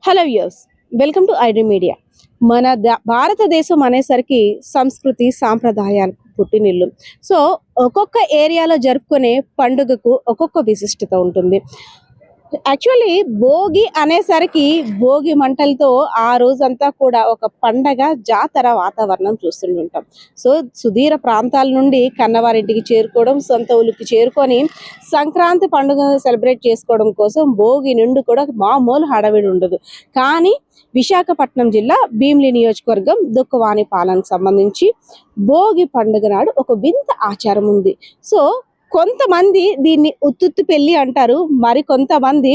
Hello viewers, welcome to ID media. మన భారతదేశం అనేసరికి సంస్కృతి సాంప్రదాయాలకు పుట్టినిల్లు. సో ఒక్కొక్క ఏరియాలో జరుపుకునే పండుగకు ఒక్కొక్క విశిష్టత ఉంటుంది. యాక్చువల్లీ భోగి అనేసరికి భోగి మంటలతో ఆ రోజంతా కూడా ఒక పండగ జాతర వాతావరణం చూస్తుంటాం. సో సుదూర ప్రాంతాల నుండి కన్నవారింటికి చేరుకోవడం, సొంత ఊరికి చేరుకొని సంక్రాంతి పండుగ సెలబ్రేట్ చేసుకోవడం కోసం భోగి నుండి కూడా మామూలు హడావిడి ఉండదు. కానీ విశాఖపట్నం జిల్లా భీమిలి నియోజకవర్గం దుక్కవానిపాలెంకు సంబంధించి భోగి పండుగ నాడు ఒక వింత ఆచారం ఉంది. సో కొంతమంది దీన్ని ఉత్తుత్తి పెళ్లి అంటారు, మరి కొంతమంది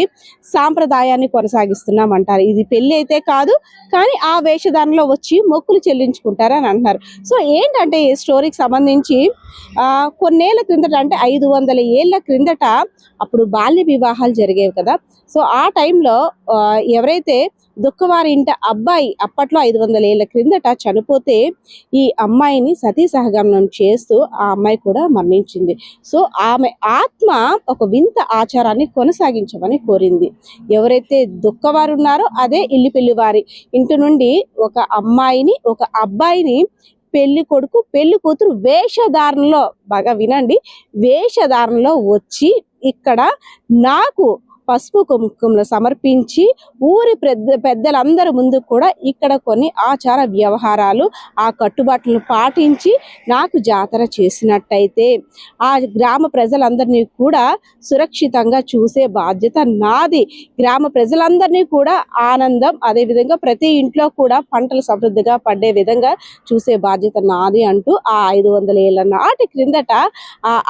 సాంప్రదాయాన్ని కొనసాగిస్తున్నామంటారు. ఇది పెళ్లి అయితే కాదు, కానీ ఆ వేషధారణలో వచ్చి మొక్కులు చెల్లించుకుంటారని అంటున్నారు. సో ఏంటంటే ఈ స్టోరీకి సంబంధించి కొన్నేళ్ల క్రిందట, అంటే 500 ఏళ్ల క్రిందట అప్పుడు బాల్య వివాహాలు జరిగేవి కదా. సో ఆ టైంలో ఎవరైతే దుక్కవారి ఇంట అబ్బాయి అప్పట్లో 500 ఏళ్ల క్రిందట చనిపోతే ఈ అమ్మాయిని సతీ సహగమనం చేస్తూ ఆ అమ్మాయి కూడా మరణించింది. సో ఆమె ఆత్మ ఒక వింత ఆచారాన్ని కొనసాగించమని కోరింది. ఎవరైతే దుక్కవారు ఉన్నారో అదే ఇల్లి పెళ్లి వారి ఇంటి నుండి ఒక అమ్మాయిని ఒక అబ్బాయిని పెళ్లి కొడుకు పెళ్లి కూతురు వేషధారణలో, బాగా వినండి, వేషధారణలో వచ్చి ఇక్కడ నాకు పసుపు కుంకుమలు సమర్పించి ఊరి పెద్దలందరి ముందు కూడా ఇక్కడ కొన్ని ఆచార వ్యవహారాలు, ఆ కట్టుబాట్లను పాటించి నాకు జాతర చేసినట్టయితే ఆ గ్రామ ప్రజలందరినీ కూడా సురక్షితంగా చూసే బాధ్యత నాది. గ్రామ ప్రజలందరినీ కూడా ఆనందం, అదేవిధంగా ప్రతి ఇంట్లో కూడా పంటలు సమృద్ధిగా పడే విధంగా చూసే బాధ్యత నాది అంటూ ఆ 500 ఏళ్ల నాటి క్రిందట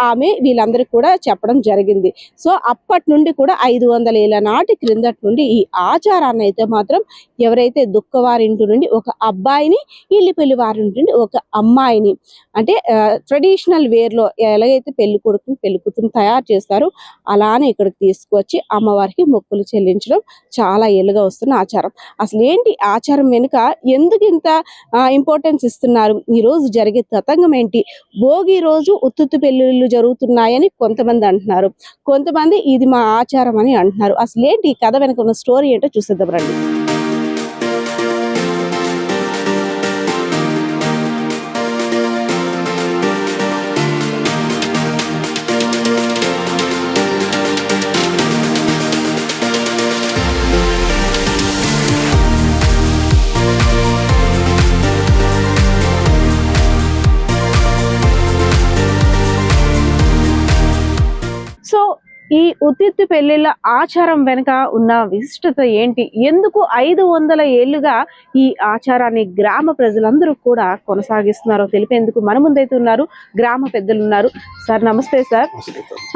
ఆమె వీళ్ళందరికీ కూడా చెప్పడం జరిగింది. సో అప్పటి నుండి కూడా 500 ఏళ్ల నాటి క్రిందటి నుండి ఈ ఆచారాన్ని అయితే మాత్రం ఎవరైతే దుక్కవారి ఇంటి నుండి ఒక అబ్బాయిని, ఇల్లి పెళ్లి వారి నుండి ఒక అమ్మాయిని, అంటే ట్రెడిషనల్ వేర్లో ఎలాగైతే పెళ్లి కొడుకుని పెళ్లి కూతురుని తయారు చేస్తారో అలానే ఇక్కడికి తీసుకువచ్చి అమ్మవారికి మొక్కులు చెల్లించడం చాలా ఏళ్ళుగా వస్తున్న ఆచారం. అసలు ఏంటి ఆచారం వెనుక ఎందుకు ఇంత ఇంపార్టెన్స్ ఇస్తున్నారు, ఈ రోజు జరిగే తతంగం ఏంటి, భోగి రోజు ఉత్తుత్తి పెళ్లిళ్ళు జరుగుతున్నాయని కొంతమంది అంటున్నారు, కొంతమంది ఇది మా ఆచారం అని అంటున్నారు. అసలు ఏంటి ఈ కథ వెనుక ఉన్న స్టోరీ ఏంటో చూసేద్దాం రండి. సో ఈ ఉత్తిత్తి పెళ్లిళ్ళ ఆచారం వెనుక ఉన్న విశిష్టత ఏంటి, ఎందుకు 500 ఏళ్లుగా ఈ ఆచారాన్ని గ్రామ ప్రజలందరూ కూడా కొనసాగిస్తున్నారో తెలిపేందుకు మన ముందైతే ఉన్నారు గ్రామ పెద్దలు ఉన్నారు. సార్ నమస్తే సార్.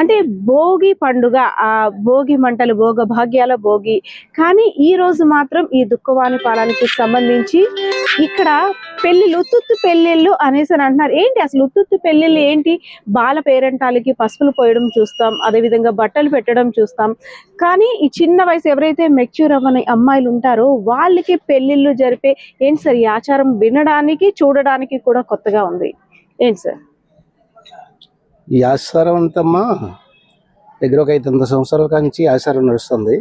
అంటే భోగి పండుగ, ఆ భోగి మంటలు, భోగ భాగ్యాల భోగి, కానీ ఈ రోజు మాత్రం ఈ దుక్కవానిపాలెంకి సంబంధించి ఇక్కడ పెళ్లిళ్ళు, ఉత్తుత్తి పెళ్లిళ్ళు అనేసి అని అంటున్నారు. ఏంటి అసలు ఉత్తుత్తి పెళ్లిళ్ళు ఏంటి? బాల పేరెంటాలకి పసుపులు పోయడం చూస్తాం, అదేవిధంగా బట్టలు పెట్టడం చూస్తాం, కానీ ఈ చిన్న వయసు ఎవరైతే మెచ్యూర్ అవ్వని అమ్మాయిలు ఉంటారో వాళ్ళకి పెళ్లిళ్ళు జరిపే ఏంటి సార్ ఈ ఆచారం? వినడానికి చూడడానికి కూడా కొత్తగా ఉంది. ఏంటి సార్ ఈ ఆచారం అంతమ్మా? దగ్గర ఒక 500 సంవత్సరాల నుంచి ఆచారం నడుస్తుంది.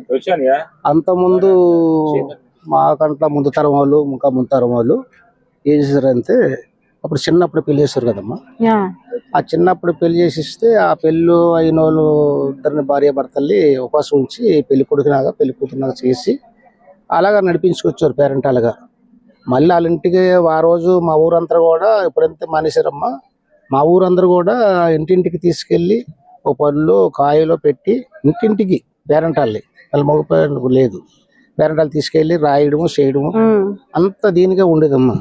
అంతకుముందు మాకంట్ల ముందు తరం వాళ్ళు, ఇంకా ముందు తరం వాళ్ళు ఏం చేశారంటే అప్పుడు చిన్నప్పుడు పెళ్లి చేశారు కదమ్మా. ఆ చిన్నప్పుడు పెళ్లి చేసిస్తే ఆ పెళ్ళి అయిన వాళ్ళు ఇద్దరిని భార్య భర్తల్ని ఉపవాసం ఉంచి పెళ్లి కొడుకులాగా పెళ్లి కూతురులాగా చేసి అలాగా నడిపించుకొచ్చారు పేరెంటాలుగా. మళ్ళీ వాళ్ళ ఇంటికి ఆ రోజు మా ఊరంతా కూడా ఎప్పుడైతే మానేశారమ్మా, మా ఊరందరూ కూడా ఇంటింటికి తీసుకెళ్ళి ఓ పళ్ళు కాయలో పెట్టి ఇంటింటికి పేరెంటాల్ని, వాళ్ళ మగ పేరెంట్ లేదు, పేరెంటాలు తీసుకెళ్ళి రాయడము చేయడము అంత దీనిగా ఉండేదమ్మా.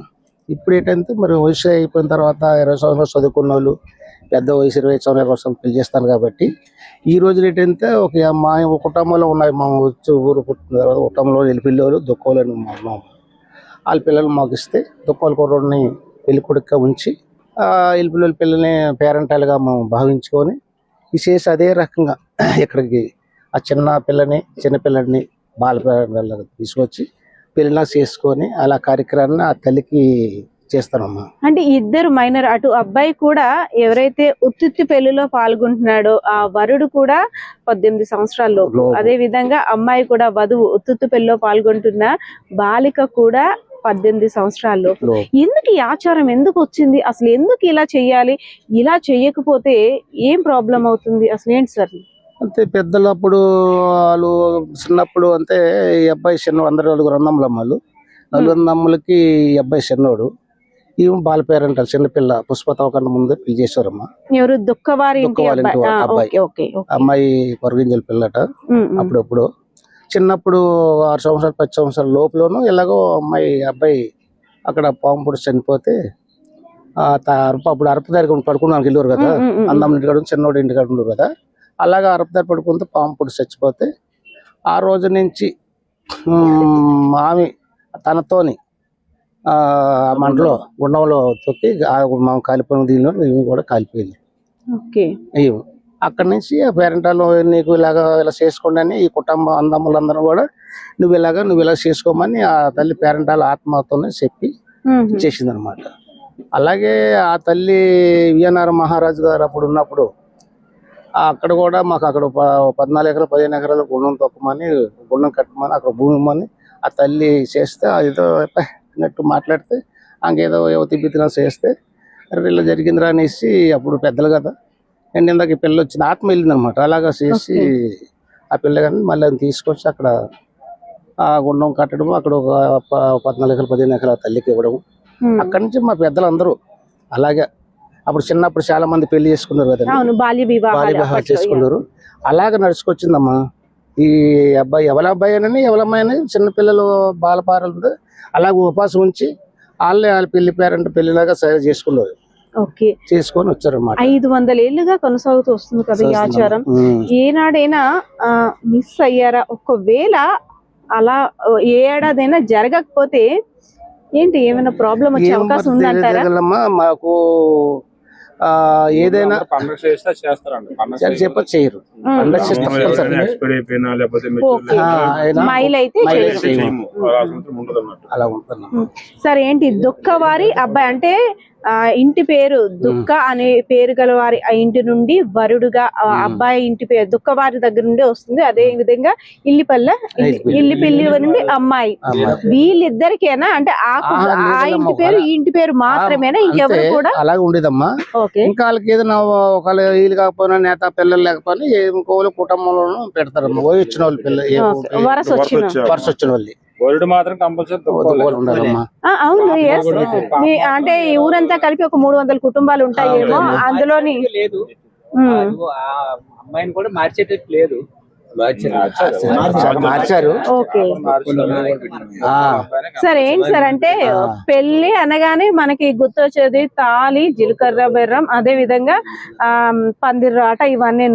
ఇప్పుడు ఏంటంటే మరి వయసు అయిపోయిన తర్వాత 20 సంవత్సరాలు చదువుకున్న వాళ్ళు, పెద్ద వయసు 25 సంవత్సరాల కోసం పెళ్లి చేస్తాను కాబట్టి ఈ రోజు ఏంటంటే మా కుటుంబంలో ఉన్నాయి, మా వచ్చి ఊరు పుట్టిన తర్వాత కుటుంబంలో వెళ్ళి పిల్లలు దుఃఖాలని వాళ్ళ పిల్లలు మాకు ఇస్తే దుఃఖాల కుర్రోడిని పెళ్లి కొడుకుగా ఉంచి వెళ్ళి పిల్లల్ని పేరెంటాలుగా మేము భావించుకొని చేసి అదే రకంగా ఇక్కడికి ఆ చిన్న పిల్లని బాల పేరెంటాలుగా తీసుకొచ్చి పెళ్ళిలా చేసుకొని అలా కార్యక్రమాన్ని ఆ తల్లికి చేస్తానమ్మా. అంటే ఇద్దరు మైనర్, అటు అబ్బాయి కూడా ఎవరైతే ఉత్తుత్తి పెళ్లిలో పాల్గొంటున్నాడో ఆ వరుడు కూడా 18 సంవత్సరాల లోపు. లోపు. అదే విధంగా అమ్మాయి కూడా వధువు ఉత్తుత్తు పెళ్లిలో పాల్గొంటున్న బాలిక కూడా 18 సంవత్సరాల లోపు. లోపు. ఎందుకు ఈ ఆచారం ఎందుకు వచ్చింది, అసలు ఎందుకు ఇలా చెయ్యాలి, ఇలా చెయ్యకపోతే ఏం ప్రాబ్లం అవుతుంది, అసలు ఏంటి సార్? అంతే పెద్దలు అప్పుడు వాళ్ళు చిన్నప్పుడు అంటే ఈ అబ్బాయి చిన్న అందరు నలుగురు అన్నమ్మలమ్మలు, నలుగురు అన్నమ్మలకి ఈ అబ్బాయి చిన్నోడు, ఈమె బాల పేరంటారు చిన్నపిల్ల పుష్పతో కన్నా ముందే పెళ్లి చేశారమ్మా. ఎవరు దుఃఖవారి ఇంటి దుఃఖవారి ఇంటి అబ్బాయి? అబ్బాయి. Okay, okay. అమ్మాయి పొరగింజల పిల్లట. అప్పుడప్పుడు చిన్నప్పుడు 6 సంవత్సరాలు 10 సంవత్సరాల లోపులోను ఎలాగో అబ్బాయి అక్కడ పాము పొడి చనిపోతే అప్పుడు అరపదారి పడుకున్నానికి వెళ్ళారు కదా, అన్నమ్మ ఇంటికాడ చిన్నోడు ఇంటికాడ ఉండరు కదా, అలాగా అరపదారి పడుకుంటే పాము పొడి చచ్చిపోతే ఆ రోజు నుంచి ఆమె తనతోని మంటలో గుండంలో తొక్కి కాలిపోయిన దీనిలో ఇవి కూడా కాలిపోయింది. ఓకే. అయ్యో అక్కడి నుంచి ఆ పేరెంటాలు నీకు ఇలా చేసుకోండి అని ఈ కుటుంబం అందమ్మలందరూ కూడా నువ్వు ఇలా చేసుకోమని ఆ తల్లి పేరెంటాల ఆత్మతోనే చెప్పి చేసింది అనమాట. అలాగే ఆ తల్లి విజయనగరం మహారాజు గారు అప్పుడు ఉన్నప్పుడు అక్కడ కూడా మాకు అక్కడ 14 ఎకరాలు 15 ఎకరాలు గుండం తొక్కమని గుండం కట్టమని అక్కడ భూమి ఇమ్మని ఆ తల్లి చేస్తే ఏదో అన్నట్టు మాట్లాడితే ఇంకేదో తిప్పితినా చేస్తే ఇలా జరిగిందిరా అనేసి అప్పుడు పెద్దలు కదా నేను ఇందాక ఈ పిల్ల వచ్చింది ఆత్మ వెళ్ళింది అనమాట. అలాగా చేసి ఆ పిల్ల కానీ మళ్ళీ తీసుకొచ్చి అక్కడ ఆ గుండం కట్టడం, అక్కడ ఒక 14 ఎకరాలు 15 ఎకరాల తల్లికి ఇవ్వడం. అక్కడి నుంచి మా పెద్దలు అందరూ అలాగే అప్పుడు చిన్నప్పుడు చాలా మంది పెళ్లి చేసుకున్నారు కదా, బాల్య వివాహాలు చేసుకున్నారు. అలాగే నడుచుకొచ్చిందమ్మా. ఈ అబ్బాయి ఎవరి అమ్మాయి అని చిన్నపిల్లలు బాలపారలు అలాగే ఉపాసం ఉంచి వాళ్ళ పెళ్లి పేరెంట్ పెళ్లిలాగా చేసుకున్నారు. ఓకే, చేసుకొని వచ్చారన్నమాట. 500 ఏళ్లుగా కొనసాగుతూ వస్తుంది కదా ఈ ఆచారం. ఏనాడైనా మిస్ అయ్యారా? ఒకవేళ అలా ఏ ఏడాదైనా జరగకపోతే ఏంటి, ఏమైనా ప్రాబ్లం వచ్చే అవకాశం ఉందంటారా? మాకు ఏదైనా చెప్ప చేయరు. అలా ఉంటుంది సార్. ఏంటి దుఃఖవారి అబ్బాయి అంటే ఇంటి పేరు దుఃఖ అనే పేరు గల వారి ఆ ఇంటి నుండి వరుడుగా అబ్బాయి ఇంటి పేరు దుఃఖవారి దగ్గర నుండి వస్తుంది. అదే విధంగా ఇల్లిపల్లి నుండి అమ్మాయి, వీళ్ళిద్దరికేనా అంటే ఆ ఇంటి పేరు ఈ ఇంటి పేరు మాత్రమేనా, ఇంకెవరు కూడా అలాగే ఉండేదమ్మా. ఇంకా వాళ్ళకి ఏదైనా ఒకళ్ళు వీళ్ళు కాకపోయినా నేత పిల్లలు లేకపోయినా ఇంకోళ్ళు కుటుంబంలోనూ పెడతారమ్మా. వచ్చిన వాళ్ళు పిల్లలు వరుస వచ్చిన వాళ్ళు వరుడు మాత్రం కంపల్సరీ అవును. అంటే ఊరంతా కలిపి ఒక 300 కుటుంబాలు ఉంటాయేమో అందులోని. అమ్మాయిని కూడా మార్చేటట్టు లేదు, మార్చారు. Okay sir. ఏంటి సార్ అంటే పెళ్లి అనగానే మనకి గుర్తొచ్చేది తాళి, జీలకర్ర బెర్రం, అదే విధంగా పందిరాట, ఇవన్నీ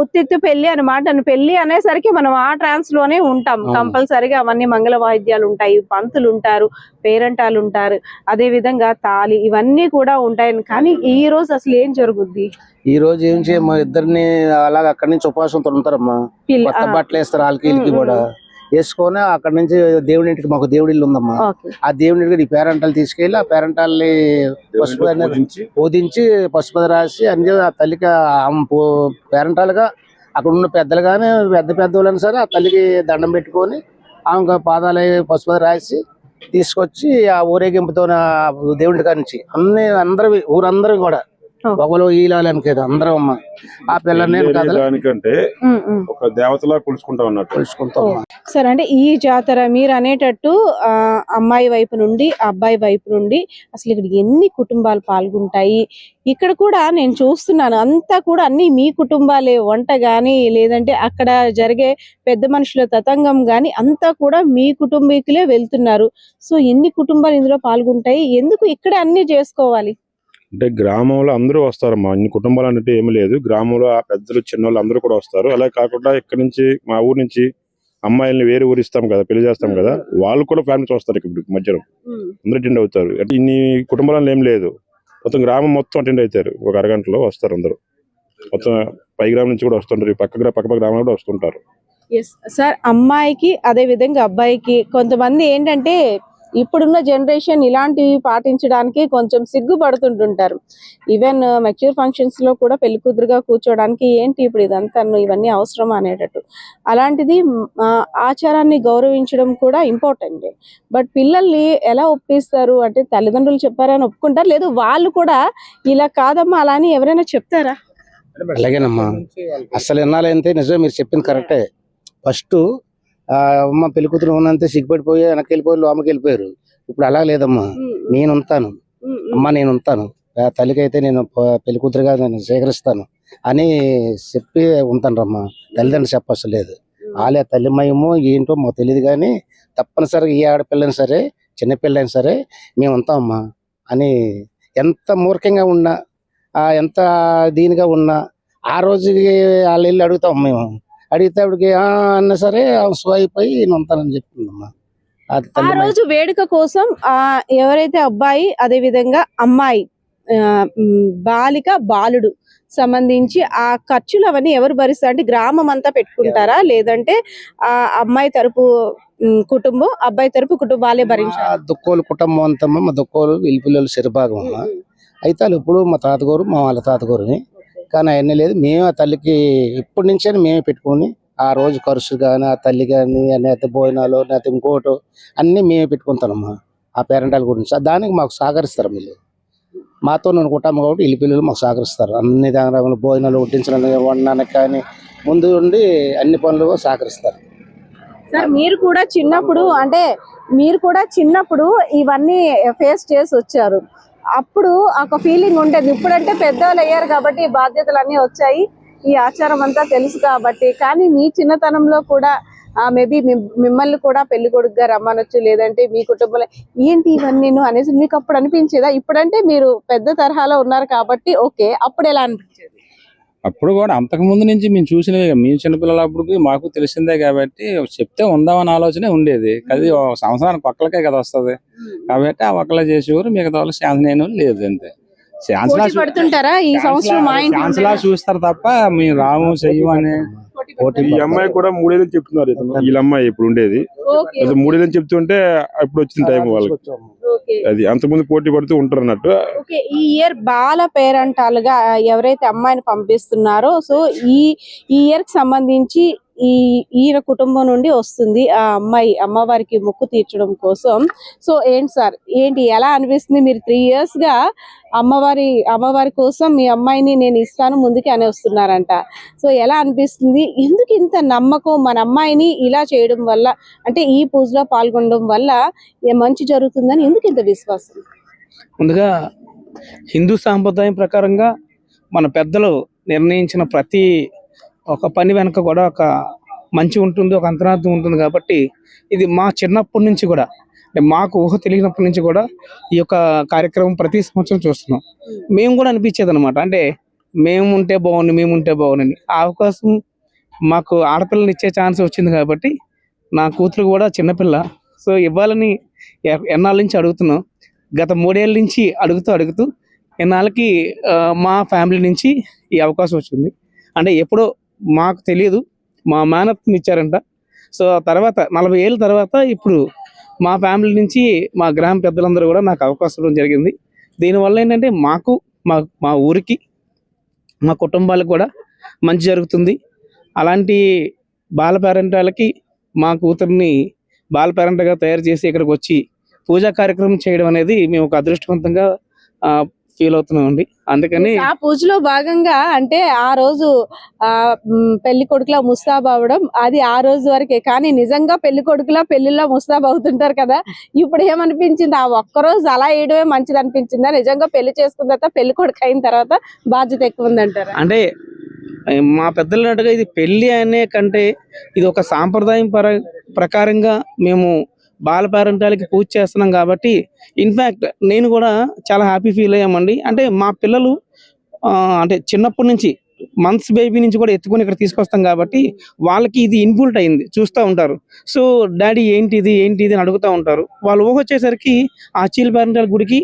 ఉత్తిత్తు పెళ్లి అనమాట. పెళ్లి అనేసరికి మనం ఆ ట్రాన్స్ లోనే ఉంటాం కంపల్సరిగా. అవన్నీ మంగళ వాయిద్యాలు ఉంటాయి, పంతులు ఉంటారు, పేరంటాలు ఉంటారు, అదే విధంగా తాళి, ఇవన్నీ కూడా ఉంటాయి. కానీ ఈ రోజు అసలు ఏం జరుగుద్ది? ఈ రోజు ఏం చేయమ్మా, ఇద్దరిని అలాగే అక్కడి నుంచి ఉపవాసంతో ఉంటారమ్మా. కొత్త బట్టలు వేస్తారు వాళ్ళకి వీళ్ళకి కూడా వేసుకొని అక్కడ నుంచి దేవుడి ఇంటికి, మాకు దేవుడి ఇల్లు ఉందమ్మా, ఆ దేవుడి ఇంటికి ఈ పేరంటాలు తీసుకెళ్లి ఆ పేరంటాల్ని పసుపు పూజించి పసుపు రాసి అన్ని ఆ తల్లికి పేరంటాలుగా అక్కడ ఉన్న పెద్దలు కానీ పెద్ద వాళ్ళని సరే ఆ తల్లికి దండం పెట్టుకొని ఆమె పాదాలు పసుపు రాసి తీసుకొచ్చి ఆ ఊరేగింపుతో దేవుడి కాడి నుంచి ఊరందరూ కూడా ఒకరు ఈలాలని కదా అందరం అమ్మ ఆ పిల్లని దానికంటే ఒక దేవతలా కొలుసుకుంటాం. సరే, అంటే ఈ జాతర మీరు అనేటట్టు అమ్మాయి వైపు నుండి అబ్బాయి వైపు నుండి అసలు ఇక్కడ ఎన్ని కుటుంబాలు పాల్గొంటాయి? ఇక్కడ కూడా నేను చూస్తున్నాను అంతా కూడా అన్ని మీ కుటుంబాలే, వంట గాని లేదంటే అక్కడ జరిగే పెద్ద మనుషుల తతంగం గాని అంతా కూడా మీ కుటుంబీకులే వెళ్తున్నారు. సో ఎన్ని కుటుంబాలు ఇందులో పాల్గొంటాయి? ఎందుకు ఇక్కడ అన్ని చేసుకోవాలి? అంటే గ్రామంలో అందరూ వస్తారమ్మా, అన్ని కుటుంబాలు అంటే ఏమి లేదు. గ్రామంలో ఆ పెద్దలు చిన్నోళ్ళు అందరూ కూడా వస్తారు. అలా కాకుండా ఇక్కడ నుంచి మా ఊరు నుంచి అమ్మాయిల్ని వేరే ఊరు ఇస్తాం కదా, పెళ్లి చేస్తాం కదా, వాళ్ళు కూడా ఫ్యామిలీస్ వస్తారు. ఇప్పుడు మధ్యాహ్నం అందరూ అటెండ్ అవుతారు. ఇన్ని కుటుంబాలను ఏం లేదు, మొత్తం గ్రామం మొత్తం అటెండ్ అవుతారు. ఒక అరగంటలో వస్తారు అందరూ. మొత్తం పై గ్రామం నుంచి కూడా వస్తుంటారు, పక్క గ్రామం కూడా వస్తుంటారు. సార్, అమ్మాయికి అదే విధంగా అబ్బాయికి కొంతమంది ఏంటంటే ఇప్పుడున్న జనరేషన్ ఇలాంటివి పాటించడానికి కొంచెం సిగ్గుపడుతుంటుంటారు. ఈవెన్ మెచ్యూర్ ఫంక్షన్స్ లో కూడా పెళ్లి కూతురుగా కూర్చోడానికి ఏంటి ఇప్పుడు ఇదంతా ఇవన్నీ అవసరం అనేటట్టు. అలాంటిది ఆచారాన్ని గౌరవించడం కూడా ఇంపార్టెంట్. బట్ పిల్లల్ని ఎలా ఒప్పిస్తారు అంటే తల్లిదండ్రులు చెప్పారని ఒప్పుకుంటారు, లేదు వాళ్ళు కూడా ఇలా కాదమ్మా అలా అని ఎవరైనా చెప్తారా? అలాగేనమ్మా, అసలు ఎన్నాలంటే నిజమే మీరు చెప్పింది కరెక్టే. ఫస్ట్ అమ్మ పెళ్లి కూతురు ఉన్నంతే సిగ్గుపడిపోయి వెనక్కి వెళ్ళిపోయి లోమకి వెళ్ళిపోయారు. ఇప్పుడు అలా లేదమ్మా, నేను ఉంటాను అమ్మ, నేను ఉంటాను, తల్లికైతే నేను పెళ్లి కూతురుగా నేను స్వీకరిస్తాను అని చెప్పి ఉంటాను రమ్మా. తల్లిదండ్రులు చెప్పవసరం లేదు. వాళ్ళే తల్లిమయమో ఏంటో మాకు తెలియదు, కానీ తప్పనిసరిగా ఏ ఆడపిల్లని సరే చిన్నపిల్లైనా సరే మేము ఉంటామమ్మా అని ఎంత మూర్ఖంగా ఉన్నా ఎంత దీనిగా ఉన్నా ఆ రోజుకి వాళ్ళు వెళ్ళి అడుగుతాం. మేము అడిగితే ఆవిడకి అన్నా సరే అయిపోయి నేను ఉంటానని చెప్తుందమ్మా. అది ఆ రోజు వేడుక కోసం ఎవరైతే అబ్బాయి అదే విధంగా అమ్మాయి బాలిక బాలుడు సంబంధించి ఆ ఖర్చులు అవన్నీ ఎవరు భరిస్తారు అంటే గ్రామం అంతా పెట్టుకుంటారా, లేదంటే ఆ అమ్మాయి తరపు కుటుంబం అబ్బాయి తరపు కుటుంబాలే భరించారు? దుక్కోలు కుటుంబం అంతమ్మా, మా దుక్కోలు వీళ్ళ పిల్లలు సిరిభాగం అమ్మా. అయితే వాళ్ళు ఇప్పుడు మా తాతగారు మా వాళ్ళ తాతగారుని, కానీ అవన్నీ లేదు. మేము ఆ తల్లికి ఇప్పటి నుంచే మేమే పెట్టుకొని ఆ రోజు ఖర్చు కానీ ఆ తల్లి కానీ లేకపోతే భోజనాలు లేకపోతే ఇంకోటి అన్నీ మేమే పెట్టుకుంటానమ్మా. ఆ పేరెంటాల గురించి దానికి మాకు సహకరిస్తారు. వీళ్ళు మాతో నేను కుటుంబం కాబట్టి వీళ్ళ పిల్లలు మాకు సహకరిస్తారు. అన్ని దాని భోజనాలు వడ్డించడానికి వండడానికి కానీ ముందు ఉండి అన్ని పనులు సహకరిస్తారు. సార్ మీరు కూడా చిన్నప్పుడు ఇవన్నీ ఫేస్ చేసి వచ్చారు. అప్పుడు ఒక ఫీలింగ్ ఉండేది. ఇప్పుడంటే పెద్దవాళ్ళు అయ్యారు కాబట్టి బాధ్యతలు అన్నీ వచ్చాయి, ఈ ఆచారం అంతా తెలుసు కాబట్టి. కానీ మీ చిన్నతనంలో కూడా మేబీ మిమ్మల్ని కూడా పెళ్లి కొడుకుగా రమ్మనొచ్చు, లేదంటే మీ కుటుంబంలో ఏంటి ఇవన్నీ అనేసి మీకు అప్పుడు అనిపించేదా? ఇప్పుడంటే మీరు పెద్ద తరహాలో ఉన్నారు కాబట్టి ఓకే, అప్పుడు ఎలా అనిపించేది? అప్పుడు కూడా అంతకు ముందు నుంచి మేము చూసినవి, మేము చిన్నపిల్లలప్పుడు మాకు తెలిసిందే కాబట్టి చెప్తే ఉందామని ఆలోచనే ఉండేది. అది సంవత్సరానికి ఒక్కలకే కదా వస్తుంది కాబట్టి ఆ ఒక్కలే చేసేవారు, మిగతా వాళ్ళు ఛాన్స్ నేను లేదు అంతే. పడుతుంటారా ఈ సంవత్సరం మా ఛాన్స్ లా చూస్తారు తప్ప మేము రాము చెయ్యము అని. ఈ అమ్మాయి కూడా 3 ఏళ్ళు చెప్తున్నారు. వీళ్ళ అమ్మాయి ఇప్పుడు ఉండేది 3 ఏళ్ళు చెప్తుంటే ఇప్పుడు వచ్చిన టైం వాళ్ళకి. అది అంతకుముందు పోటీ పడుతూ ఉంటారు అన్నట్టు. ఈ ఇయర్ బాల పేరెంటాలుగా ఎవరైతే అమ్మాయిని పంపిస్తున్నారో సో ఈ ఇయర్ కి సంబంధించి ఈయన కుటుంబం నుండి వస్తుంది ఆ అమ్మాయి అమ్మవారికి మొక్కు తీర్చడం కోసం. సో ఏంటి సార్, ఎలా అనిపిస్తుంది? మీరు 3 years గా అమ్మవారి కోసం మీ అమ్మాయిని నేను ఇస్తాను ముందుకి అని వస్తున్నారంట. సో ఎలా అనిపిస్తుంది? ఎందుకు ఇంత నమ్మకం మన అమ్మాయిని ఇలా చేయడం వల్ల, అంటే ఈ పూజలో పాల్గొనడం వల్ల మంచి జరుగుతుందని ఎందుకు ఇంత విశ్వాసం? ముందుగా హిందూ సాంప్రదాయం ప్రకారంగా మన పెద్దలు నిర్ణయించిన ప్రతి ఒక పని వెనక కూడా ఒక మంచి ఉంటుంది, ఒక అంతరార్థం ఉంటుంది. కాబట్టి ఇది మా చిన్నప్పటి నుంచి కూడా, అంటే మాకు ఊహ తెలియనప్పటి నుంచి కూడా ఈ యొక్క కార్యక్రమం ప్రతి సంవత్సరం చూస్తున్నాం. మేము కూడా అనిపించేది అనమాట, అంటే మేము ఉంటే బాగుండని ఆ అవకాశం మాకు ఆడపిల్లని ఇచ్చే ఛాన్స్ వచ్చింది. కాబట్టి నా కూతురు కూడా చిన్నపిల్ల, సో ఇవ్వాలని ఎన్నాళ్ళ నుంచి అడుగుతున్నాం. గత 3 ఏళ్ళ నుంచి అడుగుతూ ఎన్నాళ్ళకి మా ఫ్యామిలీ నుంచి ఈ అవకాశం వచ్చింది. అంటే ఎప్పుడో మాకు తెలియదు, మా మేనత్ని ఇచ్చారంట. సో తర్వాత 40 ఏళ్ళ తర్వాత ఇప్పుడు మా ఫ్యామిలీ నుంచి మా గ్రామ పెద్దలందరూ కూడా నాకు అవకాశం ఇవ్వడం జరిగింది. దీనివల్ల ఏంటంటే మాకు మా ఊరికి మా కుటుంబాలకు కూడా మంచి జరుగుతుంది. అలాంటి బాల పేరెంటాలకి మా కూతుర్ని బాల పేరెంట్గా తయారు చేసి ఇక్కడికి వచ్చి పూజా కార్యక్రమం చేయడం అనేది మేము ఒక అదృష్టవంతంగా ఫీల్ అవుతున్నామండి. అందుకని ఆ పూజలో భాగంగా అంటే ఆ రోజు పెళ్లి కొడుకులా ముస్తాబ్ అవడం అది ఆ రోజు వరకే, కానీ నిజంగా పెళ్లి కొడుకులా పెళ్లిలా ముస్తాబ్ అవుతుంటారు కదా. ఇప్పుడు ఏమనిపించింది? ఆ ఒక్కరోజు అలా వేయడమే మంచిది అనిపించిందా? నిజంగా పెళ్లి చేసుకున్న తర్వాత పెళ్లి కొడుకు అయిన తర్వాత బాధ్యత ఎక్కువ ఉందంటారా? అంటే మా పెద్దలన్నట్టుగా ఇది పెళ్లి అనే కంటే ఇది ఒక సాంప్రదాయం ప్రకారంగా మేము బాల పేరెంటాలకి పూజ చేస్తున్నాం. కాబట్టి ఇన్ఫ్యాక్ట్ నేను కూడా చాలా హ్యాపీ ఫీల్ అయ్యామండి. అంటే మా పిల్లలు అంటే చిన్నప్పటి నుంచి మంత్స్ బేబీ నుంచి కూడా ఎత్తుకొని ఇక్కడ తీసుకొస్తాం కాబట్టి వాళ్ళకి ఇది ఇన్పుట్ అయింది, చూస్తూ ఉంటారు. సో డాడీ ఏంటిది అని అడుగుతూ ఉంటారు. వాళ్ళు ఊహ వచ్చేసరికి ఆ చీల్ పేరెంటాల గుడికి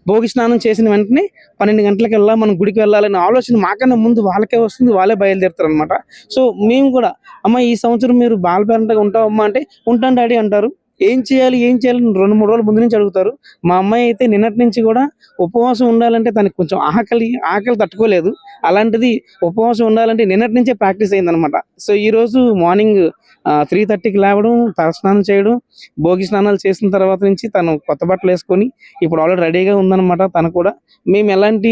భోగి స్నానం చేసిన వెంటనే 12 గంటలకు మనం గుడికి వెళ్ళాలనే ఆలోచన మాకన్నా ముందు వాళ్ళకే వస్తుంది, వాళ్ళే బయలుదేరుతారు అనమాట. సో మేము కూడా అమ్మ ఈ సంవత్సరం మీరు బాల పేరెంట్గా ఉంటావమ్మా అంటే ఉంటాను డాడీ అంటారు. ఏం చేయాలి 2-3 రోజుల ముందు నుంచి అడుగుతారు. మా అమ్మాయి అయితే నిన్నటి నుంచి కూడా ఉపవాసం ఉండాలంటే తనకి కొంచెం ఆకలి తట్టుకోలేదు. అలాంటిది ఉపవాసం ఉండాలంటే నిన్నటి నుంచే ప్రాక్టీస్ అయిందనమాట. సో ఈ రోజు మార్నింగ్ 3:30కి లేవడం, తలస్నానం చేయడం, భోగి స్నానాలు చేసిన తర్వాత నుంచి తను కొత్త బట్టలు వేసుకొని ఇప్పుడు ఆల్రెడీ రెడీగా ఉందన్నమాట. తను కూడా మేము ఎలాంటి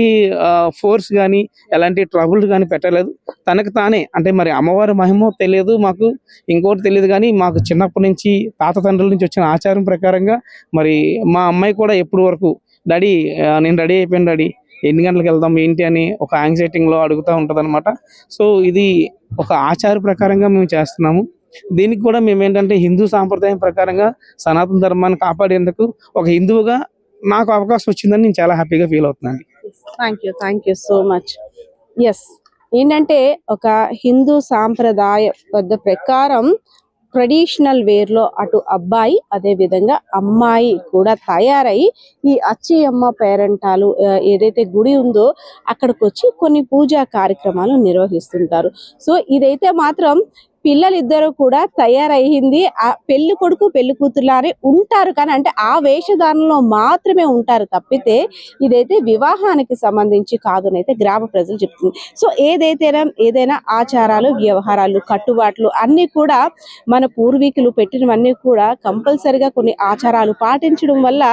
ఫోర్స్ కానీ ఎలాంటి ట్రబుల్ కానీ పెట్టలేదు. తనకు తానే అంటే మరి అమ్మవారి మహిమో తెలియదు మాకు, ఇంకోటి తెలియదు, కానీ మాకు చిన్నప్పటి నుంచి తాత తండ్రుల నుంచి వచ్చిన ఆచారం ప్రకారంగా మరి మా అమ్మాయి కూడా ఎప్పుడు వరకు డాడీ నేను రెడీ అయిపోయాను డాడీ, ఎన్ని గంటలకు వెళ్దాం ఏంటి అని ఒక యాంగ్జైటీలో అడుగుతూ ఉంటుంది అనమాట. సో ఇది ఒక ఆచార ప్రకారంగా మేము చేస్తున్నాము. దీనికి కూడా మేము ఏంటంటే హిందూ సాంప్రదాయం ప్రకారంగా సనాతన ధర్మాన్ని కాపాడేందుకు ఒక హిందువుగా నాకు అవకాశం వచ్చిందని నేను చాలా హ్యాపీగా ఫీల్ అవుతున్నాను. Thank you so much. Yes, ఏంటంటే ఒక హిందూ సాంప్రదాయ పద్ధతి ప్రకారం ట్రెడిషనల్ వేర్లో అటు అబ్బాయి అదే విధంగా అమ్మాయి కూడా తయారై ఈ అచ్చి అమ్మ పేరెంటాలు ఏదైతే గుడి ఉందో అక్కడికి వచ్చి కొన్ని పూజా కార్యక్రమాలు నిర్వహిస్తుంటారు. సో ఇదైతే మాత్రం పిల్లలిద్దరూ కూడా తయారయ్యింది ఆ పెళ్లి కొడుకు పెళ్లి కూతురులానే ఉంటారు, కానీ అంటే ఆ వేషధారణలో మాత్రమే ఉంటారు తప్పితే ఇదైతే వివాహానికి సంబంధించి కాదు అని అయితే గ్రామ ప్రజలు చెప్తుంది. సో ఏదైనా ఆచారాలు, వ్యవహారాలు, కట్టుబాట్లు అన్ని కూడా మన పూర్వీకులు పెట్టినవన్నీ కూడా కంపల్సరిగా కొన్ని ఆచారాలు పాటించడం వల్ల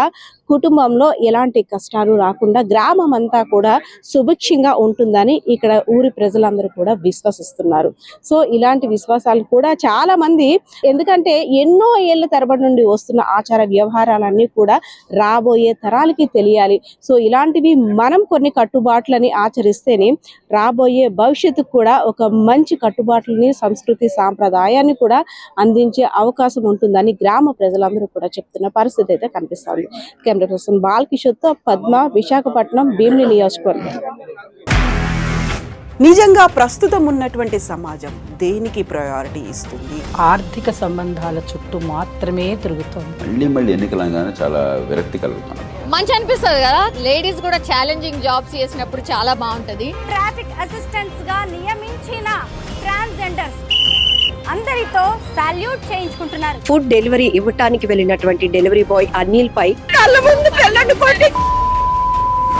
కుటుంబంలో ఎలాంటి కష్టాలు రాకుండా గ్రామం అంతా కూడా సుభిక్షంగా ఉంటుందని ఇక్కడ ఊరి ప్రజలందరూ కూడా విశ్వసిస్తున్నారు. సో ఇలాంటి విశ్వాసాలు కూడా చాలా మంది, ఎందుకంటే ఎన్నో ఏళ్ల తరబడి నుండి వస్తున్న ఆచార వ్యవహారాలన్నీ కూడా రాబోయే తరాలకి తెలియాలి. సో ఇలాంటివి మనం కొన్ని కట్టుబాట్లని ఆచరిస్తేనే రాబోయే భవిష్యత్తుకు కూడా ఒక మంచి కట్టుబాట్లని, సంస్కృతి, సాంప్రదాయాన్ని కూడా అందించే అవకాశం ఉంటుందని గ్రామ ప్రజలందరూ కూడా చెప్తున్న పరిస్థితి అయితే కనిపిస్తుంది. కెమెరా పర్సన్ బాలకిషోర్తో పద్మ, విశాఖపట్నం, భీమిలి నియోజకవర్గం. నిజంగా ప్రస్తుతం ఉన్నటువంటి సమాజం దేనికి ప్రయారిటీ ఇస్తుంది? ఆర్థిక సంబంధాల చుట్టూ మాత్రమే తిరుగుతోంది. మళ్ళీ ఎన్నికలంగానే చాలా విరక్తి కలుగుతున్నాం. మంచి అనిపిస్తుంది కదా, లేడీస్ కూడా ఛాలెంజింగ్ జాబ్స్ చేసినప్పుడు చాలా బాగుంటది. ట్రాఫిక్ అసిస్టెంట్స్ గా నియమించిన ట్రాన్స్జెండర్స్ అందరితో సాల్యూట్ చేయించుకుంటున్నారు. ఫుడ్ డెలివరీ ఇవ్వటానికి వెళ్ళినటువంటి డెలివరీ బాయ్ అనిల్ పై కళ్ళ ముందు